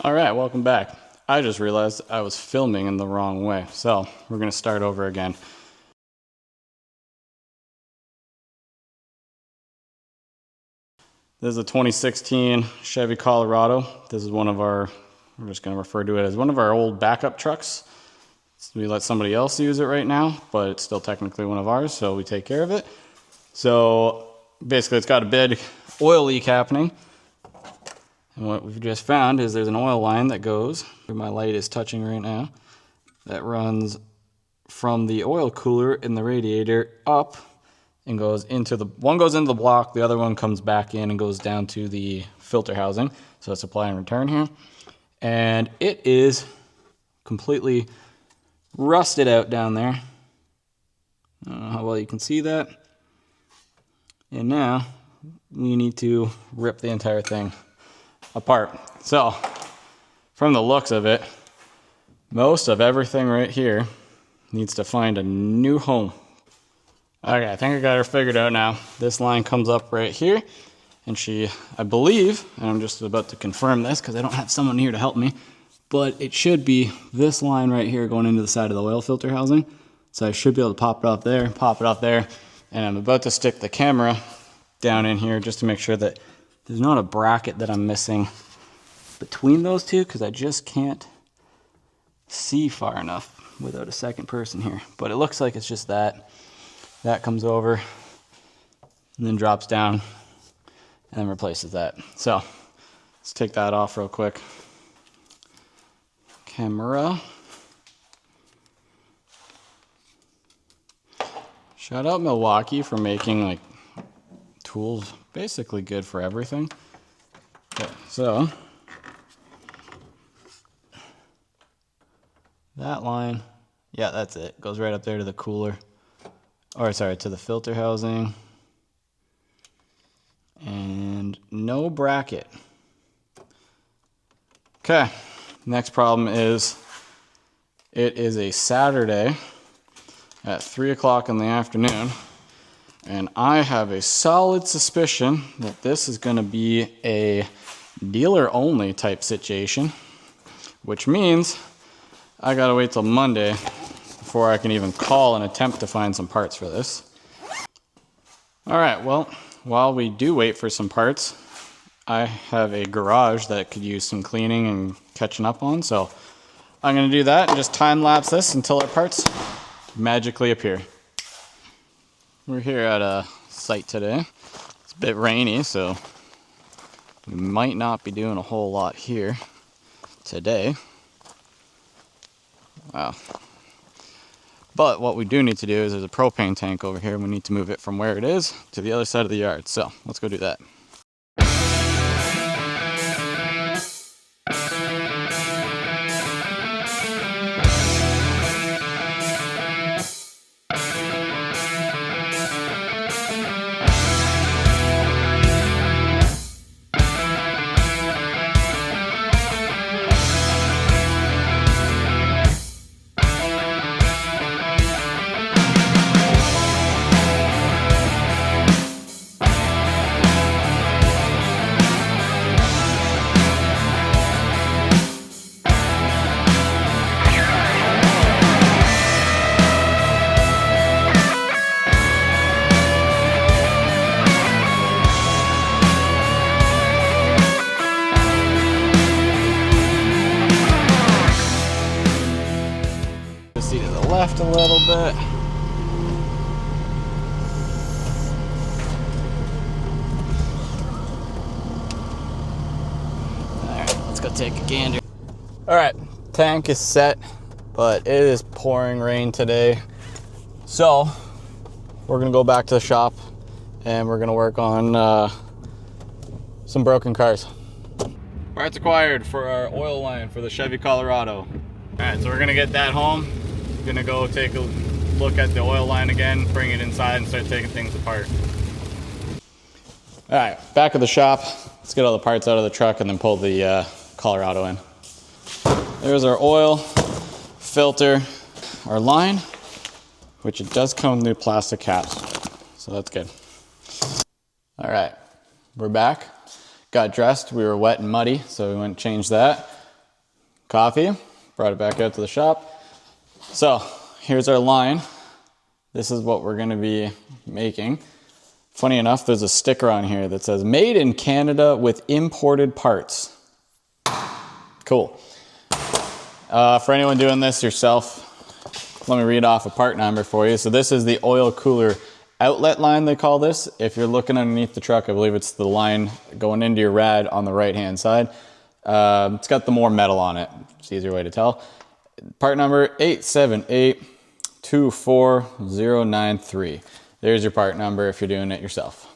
All right, welcome back. I just realized I was filming in the wrong way, so we're gonna start over again. This is a 2016 Chevy Colorado. This is one of our, we're just gonna refer to it as one of our old backup trucks. So we let somebody else use it right now, but it's still technically one of ours, so we take care of it. So basically it's got a big oil leak happening. And what we've just found is there's an oil line that goes, where my light is touching right now, that runs from the oil cooler in the radiator up and goes into the, one goes into the block, the other one comes back in and goes down to the filter housing. So it's supply and return here. And it is completely rusted out down there. I don't know how well you can see that. And now we need to rip the entire thing apart. So from the looks of it, most of everything right here needs to find a new home. Okay, I think I got her figured out now. This line comes up right here, and I believe, and I'm just about to confirm this because I don't have someone here to help me, but it should be this line right here going into the side of the oil filter housing. So I should be able to pop it off there, and I'm about to stick the camera down in here just to make sure that there's not a bracket that I'm missing between those two, because I just can't see far enough without a second person here. But it looks like it's just that comes over and then drops down and then replaces that. So let's take that off real quick. Camera. Shout out Milwaukee for making like tools basically good for everything. Okay, so that line, yeah, that's it. Goes right up there to the cooler, or sorry, to the filter housing. And no bracket. Okay, next problem is it is a Saturday at 3 o'clock in the afternoon. And I have a solid suspicion that this is going to be a dealer-only type situation, which means I got to wait till Monday before I can even call and attempt to find some parts for this. All right, well, while we do wait for some parts, I have a garage that could use some cleaning and catching up on, so I'm going to do that and just time-lapse this until our parts magically appear. We're here at a site today. It's a bit rainy, so we might not be doing a whole lot here today. Wow. But what we do need to do is there's a propane tank over here. We need to move it from where it is to the other side of the yard. So let's go do that. Left a little bit. Alright, let's go take a gander. Alright, tank is set, but it is pouring rain today. So, we're gonna go back to the shop and we're gonna work on some broken cars. Parts acquired for our oil line for the Chevy Colorado. Alright, so we're gonna get that home. Gonna go take a look at the oil line again, bring it inside and start taking things apart. All right, back at the shop. Let's get all the parts out of the truck and then pull the Colorado in. There's our oil, filter, our line, which it does come with new plastic caps, so that's good. All right, we're back. Got dressed, we were wet and muddy, so we went and changed that. coffee, brought it back out to the shop. So here's our line. This is what we're gonna be making. Funny enough, there's a sticker on here that says made in Canada with imported parts. Cool. For anyone doing this yourself, let me read off a part number for you. So this is the oil cooler outlet line, they call this. If you're looking underneath the truck, I believe it's the line going into your rad on the right-hand side. It's got the more metal on it. It's an easier way to tell. Part number 878240093. There's your part number if you're doing it yourself.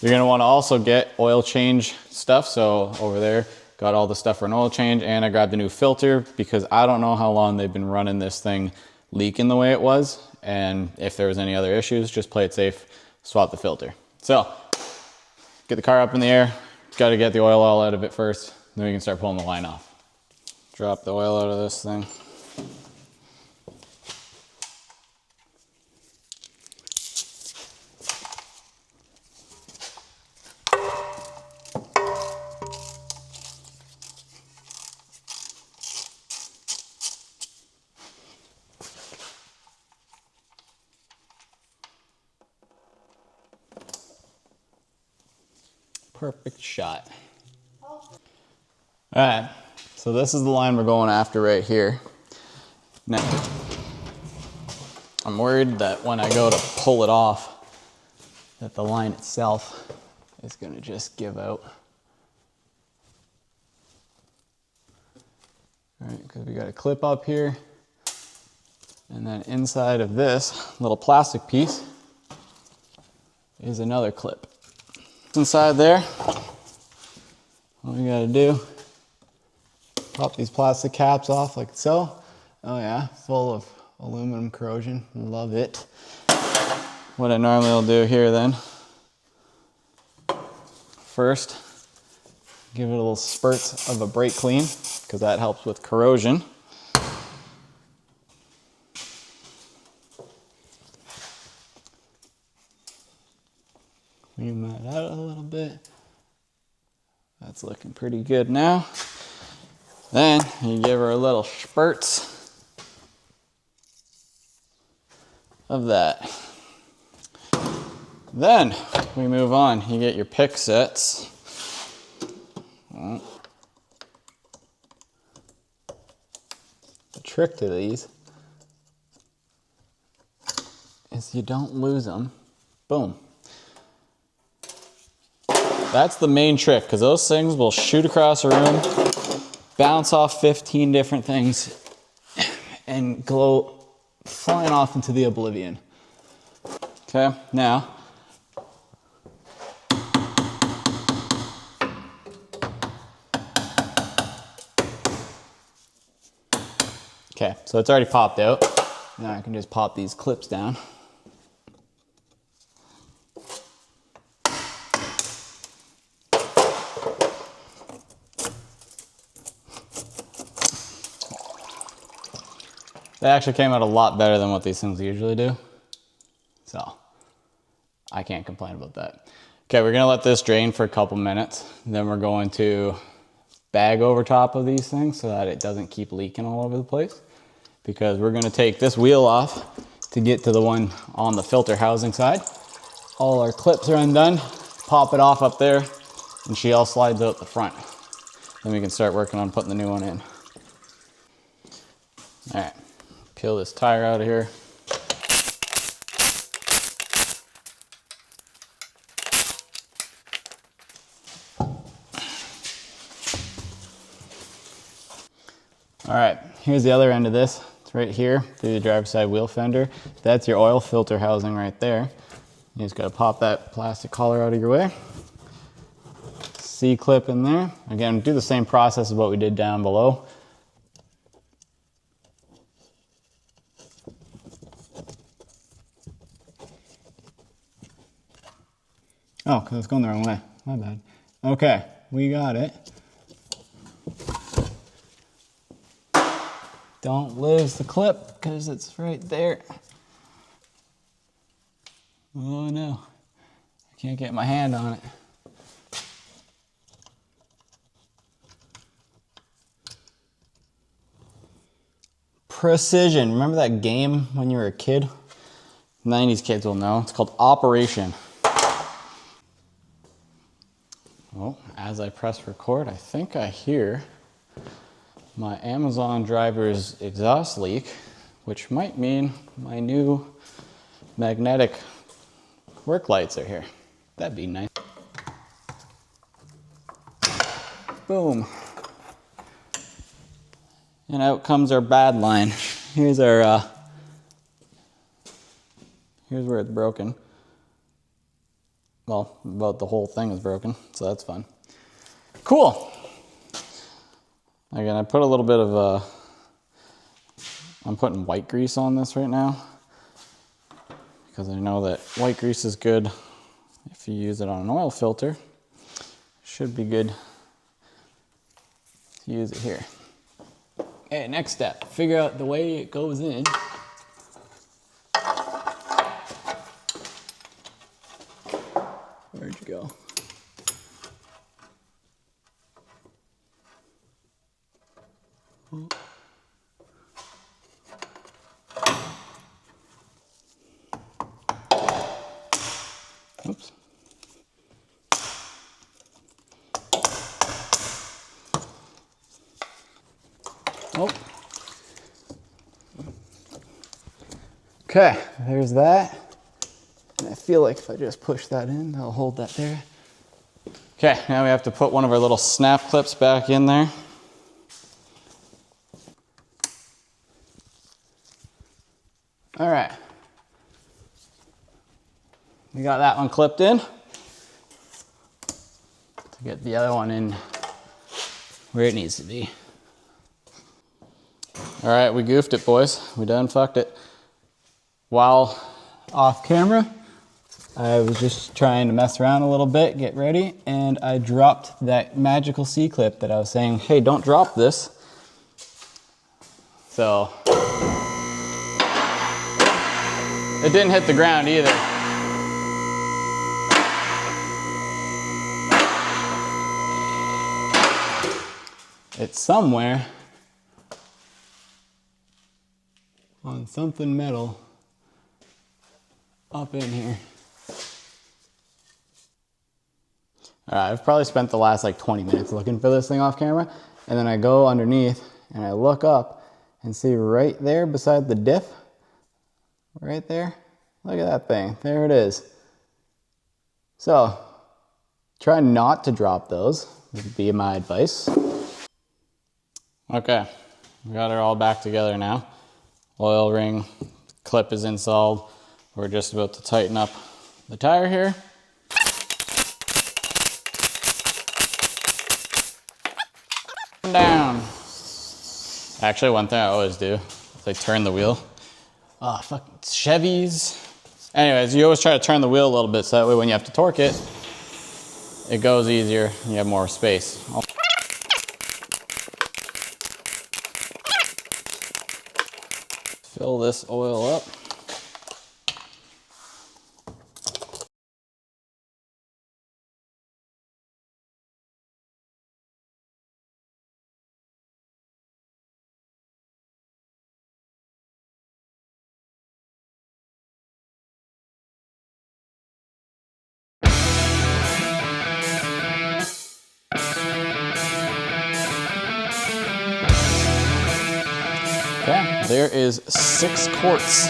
You're gonna wanna also get oil change stuff. So over there, got all the stuff for an oil change, and I grabbed a new filter because I don't know how long they've been running this thing leaking the way it was, and if there was any other issues, just play it safe, swap the filter. So get the car up in the air, got to get the oil all out of it first, then we can start pulling the line off. Drop the oil out of this thing. Perfect shot. All right, so this is the line we're going after right here. Now, I'm worried that when I go to pull it off, that the line itself is gonna just give out. All right, because we got a clip up here, and then inside of this little plastic piece is another clip. Inside there, all we gotta do, pop these plastic caps off like so. Oh yeah, full of aluminum corrosion, love it. What I normally will do here then, first, give it a little spurt of a brake clean, because that helps with corrosion. Clean that out a little bit. That's looking pretty good now. Then you give her a little spurts of that. Then we move on. You get your pick sets. The trick to these is you don't lose them. Boom. That's the main trick, because those things will shoot across a room, bounce off 15 different things, and go flying off into the oblivion. Okay, now, okay, so it's already popped out. Now I can just pop these clips down. They actually came out a lot better than what these things usually do. So, I can't complain about that. Okay, we're gonna let this drain for a couple minutes. Then we're going to bag over top of these things so that it doesn't keep leaking all over the place. Because we're gonna take this wheel off to get to the one on the filter housing side. All our clips are undone, pop it off up there, and she all slides out the front. Then we can start working on putting the new one in. All right. Peel this tire out of here. All right, here's the other end of this. It's right here through the driver's side wheel fender. That's your oil filter housing right there. You just gotta pop that plastic collar out of your way. C-clip in there. Again, do the same process as what we did down below. Oh, because it's going the wrong way. My bad. Okay, we got it. Don't lose the clip because it's right there. Oh no, I can't get my hand on it. precision. Remember that game when you were a kid? 90s kids will know. It's called Operation. Well, as I press record, I think I hear my Amazon driver's exhaust leak, which might mean my new magnetic work lights are here. That'd be nice. Boom. And out comes our bad line. Here's our, here's where it's broken. Well, about the whole thing is broken, so that's fun. Cool. Again, I put a little bit of, I'm putting white grease on this right now because I know that white grease is good if you use it on an oil filter. Should be good to use it here. Okay, next step, figure out the way it goes in. Where'd you go? Oops. Oh. Okay, there's that. And I feel like if I just push that in, that'll hold that there. Okay, now we have to put one of our little snap clips back in there. All right. We got that one clipped in. To get the other one in where it needs to be. All right, we goofed it, boys. We done fucked it. While off camera, I was just trying to mess around a little bit, get ready, and I dropped that magical C-clip that I was saying, hey, don't drop this. So, it didn't hit the ground either. It's somewhere on something metal up in here. All right, I've probably spent the last like 20 minutes looking for this thing off camera, and then I go underneath and I look up and see right there beside the diff, right there, look at that thing, there it is. So, try not to drop those, would be my advice. Okay, we got her all back together now. Oil ring, clip is installed. We're just about to tighten up the tire here. Down. Actually, one thing I always do is I turn the wheel. Oh, fuck, Chevys. Anyways, you always try to turn the wheel a little bit so that way when you have to torque it, it goes easier and you have more space. Fill this oil up. Okay, there is 6 quarts.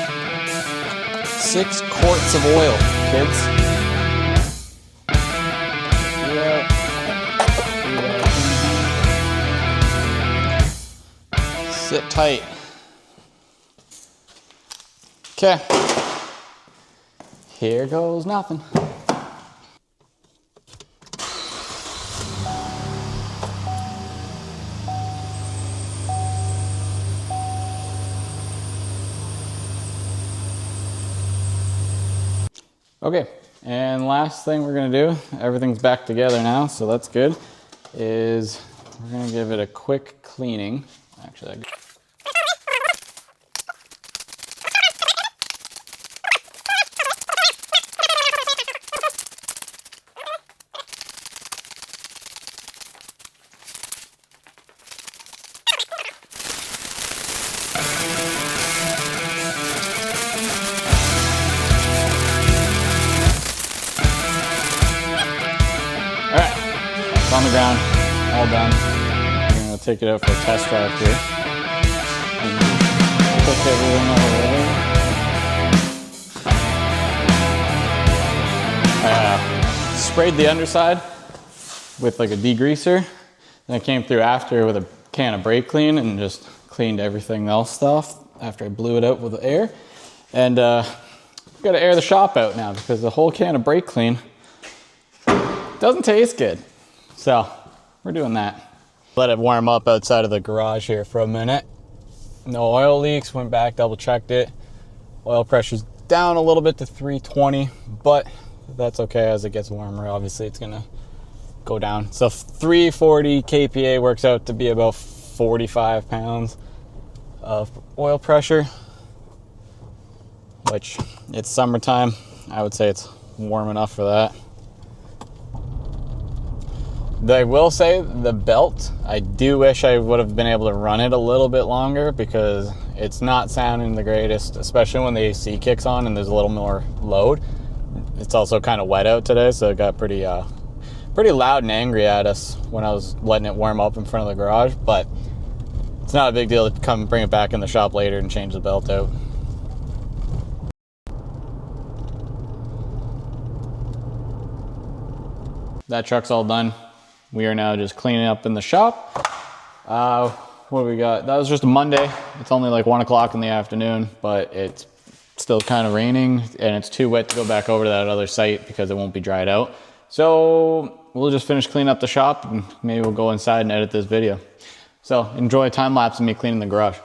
6 quarts of oil, kids. Sit tight. Okay. Here goes nothing. Okay, and last thing we're gonna do, everything's back together now, so that's good, is we're gonna give it a quick cleaning. Actually, underground, all done. I'm gonna take it out for a test drive here. Cook everything all the way. I sprayed the underside with like a degreaser. Then I came through after with a can of brake clean and just cleaned everything else off after I blew it out with the air. And we gotta air the shop out now because the whole can of brake clean doesn't taste good. So we're doing that. Let it warm up outside of the garage here for a minute. No oil leaks, went back, double checked it. Oil pressure's down a little bit to 320, but that's okay. As it gets warmer, obviously it's gonna go down. So 340 kPa works out to be about 45 pounds of oil pressure, which it's summertime. I would say it's warm enough for that. I will say the belt, I do wish I would have been able to run it a little bit longer because it's not sounding the greatest, especially when the AC kicks on and there's a little more load. It's also kind of wet out today, so it got pretty loud and angry at us when I was letting it warm up in front of the garage, but it's not a big deal to come bring it back in the shop later and change the belt out. That truck's all done. We are now just cleaning up in the shop. What do we got? That was just a Monday. It's only like 1 o'clock in the afternoon, but it's still kind of raining and it's too wet to go back over to that other site because it won't be dried out. So we'll just finish cleaning up the shop and maybe we'll go inside and edit this video. So enjoy a time lapse of me cleaning the garage.